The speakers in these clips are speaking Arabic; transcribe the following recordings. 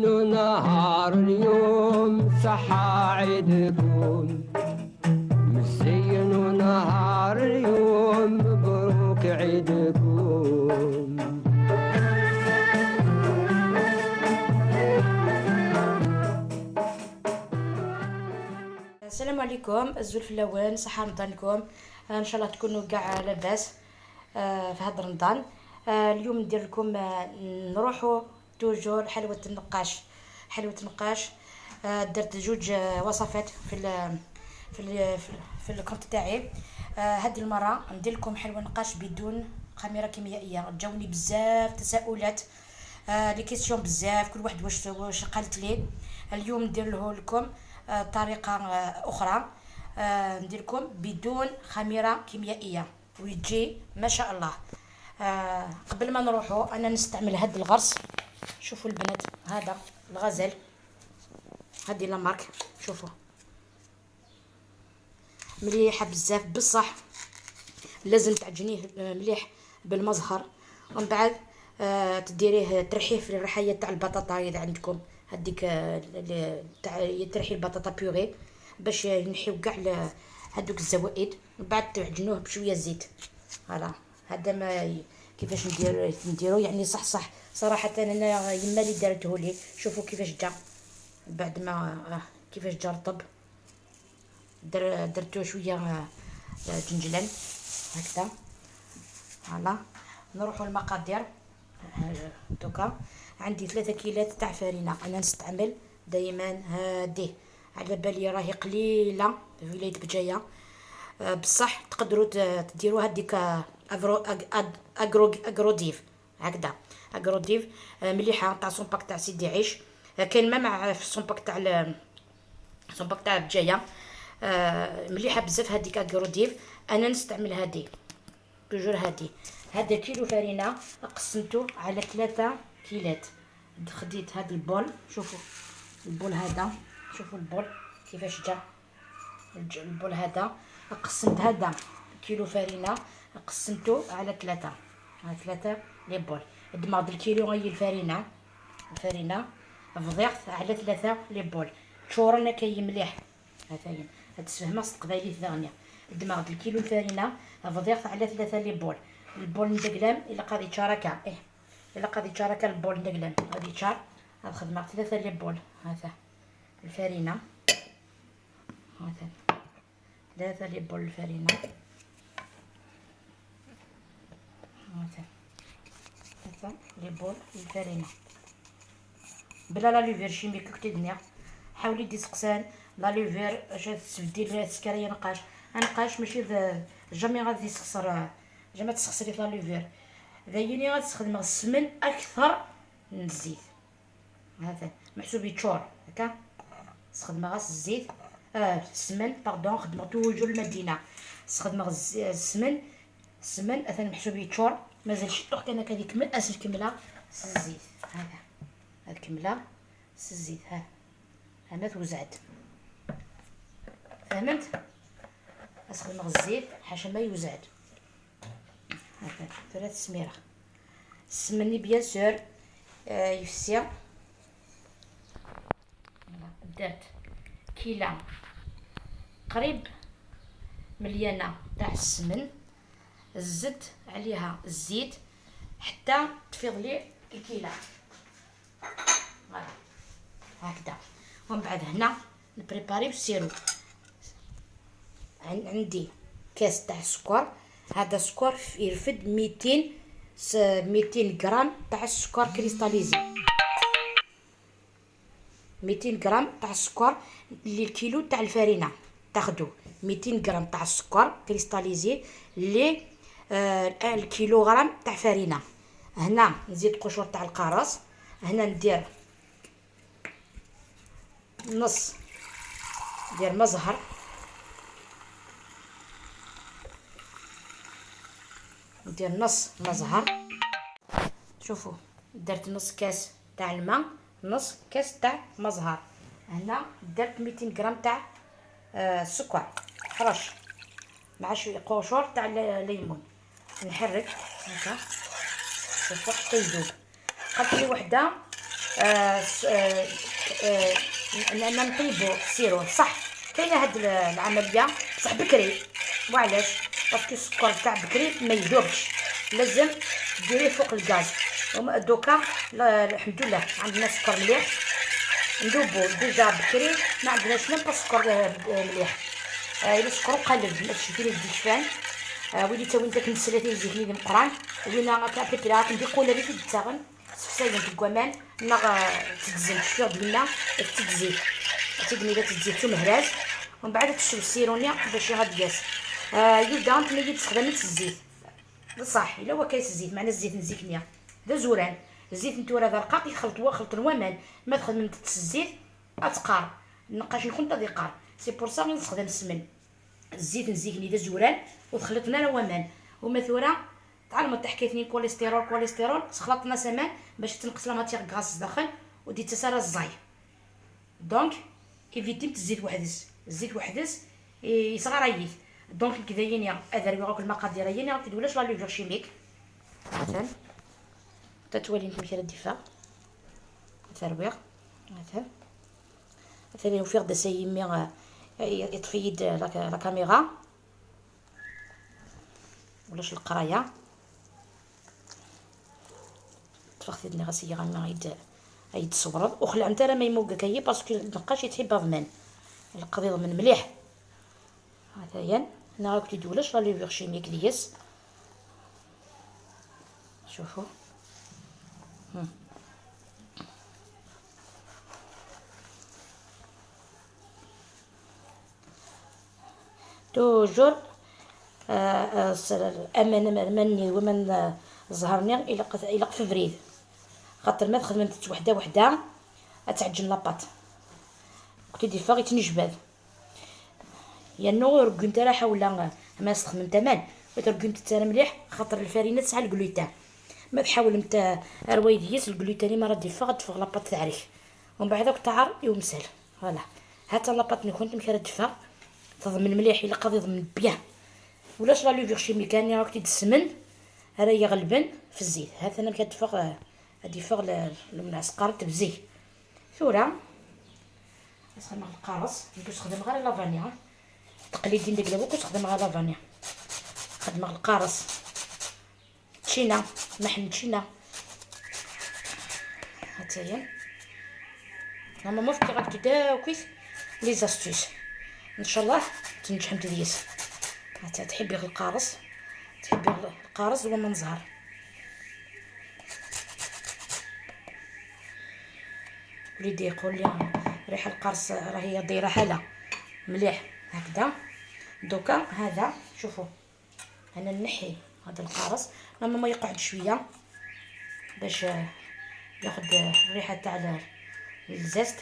نهار اليوم صحى عيدكم مزين ونهار اليوم مبروك عيدكم. السلام عليكم الزول اللوان، صحة رمضانكم. ان شاء الله تكونوا كاع لاباس في هذا رمضان. اليوم ندير لكم نروحوا توجور حلوة النقاش. درت جوج وصفات في الكونت تاعي. هذه المره ندير لكم حلوة نقاش بدون خميره كيميائيه. جاوني بزاف تساؤلات، لي كيسيون بزاف، كل واحد واش قالت لي. اليوم ندير لكم طريقه اخرى، ندير لكم بدون خميره كيميائيه ويجي ما شاء الله. قبل ما نروحوا انا نستعمل هذا الغرس. شوفوا البنات، هذا الغزال، هذه لا مارك، شوفوا مليحه بزاف بصح لازم تعجنيه مليح بالمزهر، ومن بعد تديريه ترحيه في الرحيه تاع البطاطا اذا عندكم هذيك تاع ترحي البطاطا بيوري باش ينحيو كاع هذوك الزوائد، من بعد تعجنوه بشويه زيت. فوالا هذا ما كيفاش نديرو يعني صح صراحه. انا يما اللي دارته لي، شوفوا كيفاش جا بعد ما كيفاش جا رطب. درتو شويه جنجلان هكذا. فوالا نروحوا المقادير. دوكا عندي 3 كيلات تاع فرينه. انا نستعمل دائما هذه، على بالي راهي قليله في ولايه بجايه، بصح تقدروا تديروا هذيك اغروديف هكذا. اغروديف مليحه تاع سومباك تاع سيدي عيش. كاين ما مع في السومباك تاع بجايه، مليحه بزاف هذيك اغروديف. انا نستعمل هذه توجور. هذا كيلو فرينه قسمته على 3 كيلات. خديت هذا البول، شوفوا البول هذا، شوفوا البول كيفاش جا البول هذا. قسمت هذا كيلو فرينه قسمته على 3 لي بول. دماغ الكيلو غي الفرينه فضيعت على 3 لي بول. تشورنا كاين مليح هذاين هاد السفهمه استقبالي ثانيه. دماغ الكيلو الفرينه فضيعت على 3 لي بول. البول ندقلام الا قاضي تشاركه الا قاضي تشاركه البول ندقلام غادي تشار. هاد خدمه 3 لي بول. هذا الفرينه، هذا 3 لي بول الفرينه، هذا لي بول الفرينه بلا لا ليفير شيميك كتدنيا. حاولي دي سقسان لا ليفير اش تسبدي السكريه نقاش ماشي جامي غادي تخسر، جامي تسخسري في لا ليفير. ذايني غتستخدم السمن اكثر من الزيت. هذا محسوب يتشور هكا. استخدم غاس الزيت السمن باردون. خدمه توجور المدينه استخدم السمن اثنا محسوب يتشور. مازال شي طوق كان كيكمل اسل كمله الزيت. هذا كمله الزيت. انا توزعت، فهمت؟ استخدم الزيت حاشا ما يوزعد. هكا 3 سميره. السمني بيان سور يفسي. درت كيله قريب مليانه تاع السمن، زدت عليها الزيت حتى تفيض لي الكيله. فوالا هكذا. ومن بعد هنا نبريباريو السيرو. عندي كاس تاع السكر. هذا السكر يرفد 200 غرام تاع السكر كريستاليزي. 200 غرام تاع السكر للكيلو تاع الفرينه. تاخدو 200 غرام تاع السكر كريستاليزي الكيلو غرام تاع فرينه. هنا نزيد قشور تاع القرص. هنا ندير نص ديال مزهر، ندير نص مزهر. شوفوا درت نص كاس تاع الماء، نص كاس تاع مزهر. هنا درت 200 غرام تاع السكر فرش مع شويه قشور تاع الليمون. نحرك هكا شوفوا حتى يذوب. قالت لي وحده نطيبو السيرو صح. كاينه هاد العمليه بصح بكري. وعلاش؟ باسكو السكر تاع بكري ما يذوبش، لازم ديريه فوق الغاز. دوكا الحمد لله عندنا سكر مليح ندوبو ديجا بكري، ما عندناش ميم با سكر مليح. الا سكر قلب ما تشدي ليه الديشفان. ويلي تا وين داك السلاتين زيتني لي مقران وين كابري بلا ندير قوله لي تتاغن سفساين في الكوامان نغ تتزن شويه بالماء تتزيت تيدني لا تتزيت مهراز ومن بعد تشرب السيرونيا باش هاد ياس. يبدا انت ملي تستخدمي الزيت بصح الا هو كايس الزيت معنا الزيت نزيكنيا هذا زوران. الزيت نتورا هذا رقاق يخلط الومان ما تخدم الزيت اتقار نقاش نكون تادي قار. سي بور سا نستخدم السمن الزيت نزيكني ذا زوران وخلطنا لومان ومثورا تعلموا تحكيتني كوليسترول خلطنا سمان باش تنقص لا ماتيغ غاس داخل ودي تسارى الزاي. دونك ايفيتيم الزيت وحدس يصغر ييت. دونك كذايني اذا ريوغ المقادير يني راك تقولش لا ليفر شيميك مثلا تتولي انت مثلا الدفاع ترويغ مثلا يوفيغ دا سيمي يطفي يد لا كاميرا ولاش القرايه تفخذ لي غاسيه غا يد صورد وخلع نتا راه ما يموق كاي باسكو نبقاش يتحب ضمن القضيه ضمن مليح. هذايا هنا راك تدولش لا ليفر شيميك ديس شوفوا توجور امان مني ومن زهرني الى فبريد خاطر ما خدمت وحده تعجن لاباط كنت دي فاغي تنجبد يا نو ركنت راه حاول ما استخدم تمام ركنت تاع مليح خاطر الفرينه تاع الجلوتين ما تحاول نتا رويديس الجلوتين ما ردي تفغ لاباط تعرف ومن بعد تعر يومسل فوالا حتى لاباط ني كنت مكرد تفغ تضمن مليح الا قضي ضمن بيان ولاش لا ليفر شيميكاني راك تدسمن راهي غلبن في الزيت. هذا انا كتفغ هادي فغ المعسكر تبزي ثورة نستخدم القارص نستخدم غير لافانيا تقليدي ندير لابوك نستخدم غير لافانيا نخدم القارص تشينا محن تشينا هاتايا ماما موفكي غادي تداو كويس لي زاستوس ان شاء الله تنجح انت ديس. هاتا تحبي القارص هو منظر وليدي يقول لي ريحه القرص راهي دايره حاله مليح هكذا. دوكا هذا شوفوا انا نحي هذا القرص لما ما يقعد شويه باش ياخذ الريحه تاع الزست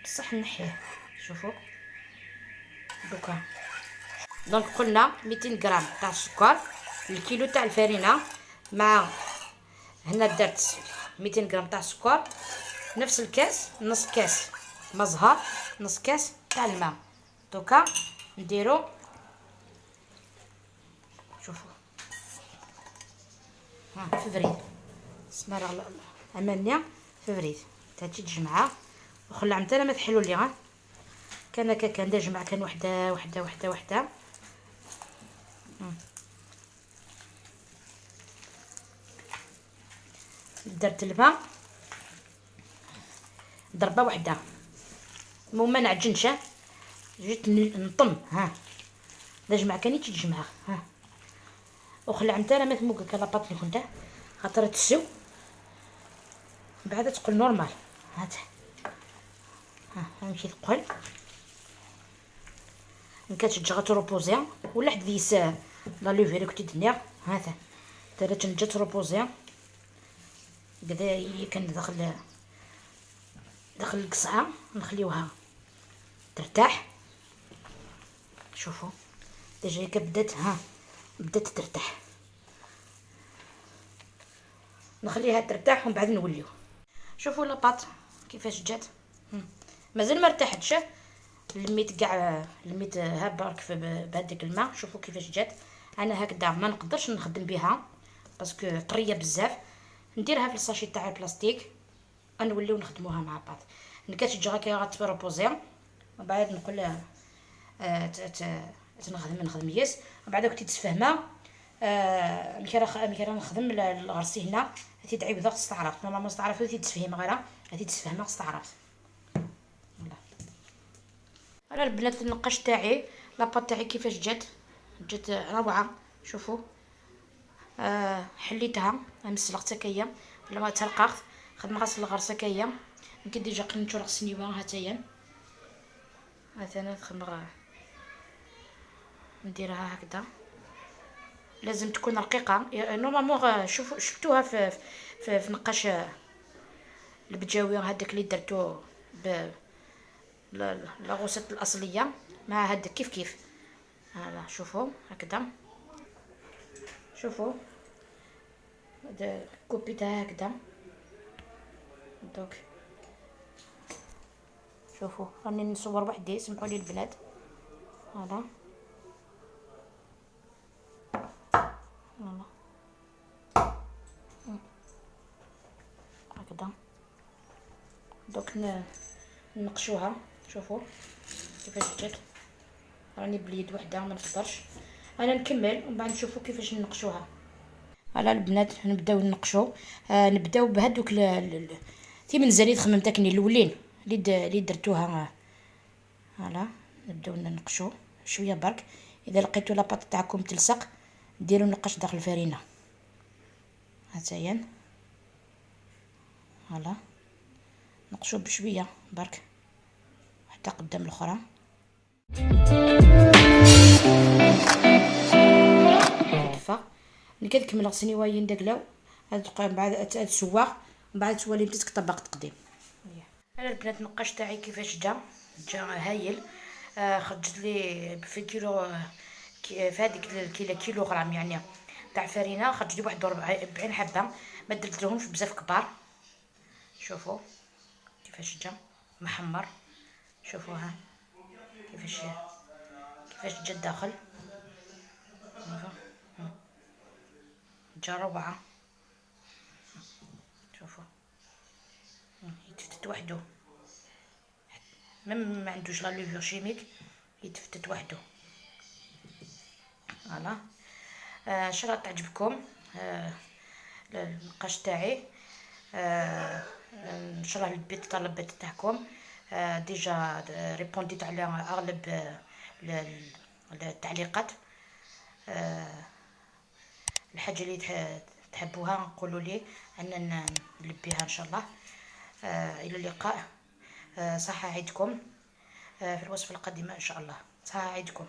بصح نحيه. شوفوا دوكا دونك قلنا 200 غرام تاع السكر الكيلو تاع الفرينه مع هنا درت 200 غرام تاع السكر نفس الكاس نص كاس مزهر نص كاس تاع الماء. دوكا نديرو شوفوا فبريد سمارة امانيا فبريد تاتي تجمعها وخلع نتا ما تحلو لي كان نجمع كان وحده درت الماء ضربه وحده ما نعجنش جيت نطم نجمع كاني تجمع وخلع نتا ما تموك لاباط اللي كنت خاطر تسو بعد تقول نورمال هات نمشي ثقل نكتجا تروبوزي ولا حد ديس لا لوفير كنت دنيا هذا درت نجا تروبوزي كذا كان داخل القصعه نخليوها ترتاح. شوفوا ديجا بدات ترتاح نخليها ترتاح ومن بعد نوليو. شوفوا لاباط كيفاش جات مازال ما ارتاحتش لميت كاع لميتها برك بهذاك الماء. شوفوا كيفاش جات انا هكذا ما نقدرش نخدم بها باسكو طريه بزاف نديرها في الساشي تاع البلاستيك غنوليو نخدموها مع بعض. كتجي غا كي غتبروبوزي ومن بعد نقول نخدم ياس، ومن بعد كنتي تفهمها ملي راه نخدم الغرسي هنا تيدعي بدا خص تعرف نورمالمون خص تعرف تتفهم غير تتفهمها خص تعرف. انا البنات النقاش تاعي لاباط تاعي كيفاش جات روعه. شوفوا حليتها نمسلق تكايا ولا ما تلقاخ خدنا غسل الغرسه كايا يمكن ديجا قنيتو غسلني ها تايا مثلا خدنا نديرها هكذا. لازم تكون رقيقه نورمالمون. شوفوا شفتوها في نقاش البجاوي هذاك اللي درتو ب لاغوسات الاصليه مع هذا كيف هذا. شوفوا هكذا، شوفوا هذا كوبيتها هكذا دوك. شوفوا راني نصور وحدي، سمحوا لي البنات. هذا هكذا دوك نقشوها. شوفوا كيفاش جات، راني باليد وحده ما نقدرش انا نكمل ومن بعد نشوفوا كيفاش نقشوها. هلا البنات نبداو نقشوا. نبداو بهذوك تي من زريد خممتكني الاولين اللي درتوها. هلا نبداو نقشوا شويه برك. اذا لقيتوا لاباط تاعكم تلصق ديروا نقش داخل الفرينه هاتايا. هلا نقشوا بشويه برك حتى قدام الاخرى. كفا ملي كتكمل غسني وايين داكلاو هاد بعد تسواغ من بعد تولي بديت طبق تقديم. انا البنات النقاش تاعي كيفاش جا هايل. خرجت لي في كيلو في هذيك كيلو غرام يعني تاع فرينه خرج لي 41 حبه. ما درتلهمش بزاف كبار. شوفوا كيفاش جا محمر. شوفوا ها كيفاش جا الداخل جا روعه. شوفوا يتفتت وحده ما عندوش لا لوفور شيميك يتفتت وحده. فوالا ان شاء الله تعجبكم النقاش تاعي. ان شاء الله لبيت الطلبات تاعكم. ديجا ريبونديت على اغلب التعليقات. الحاجه اللي تحبوها نقولوا لي اننا نلبيها ان شاء الله. الى اللقاء. صحه عيدكم في الوصفه القادمه ان شاء الله. صحه عيدكم.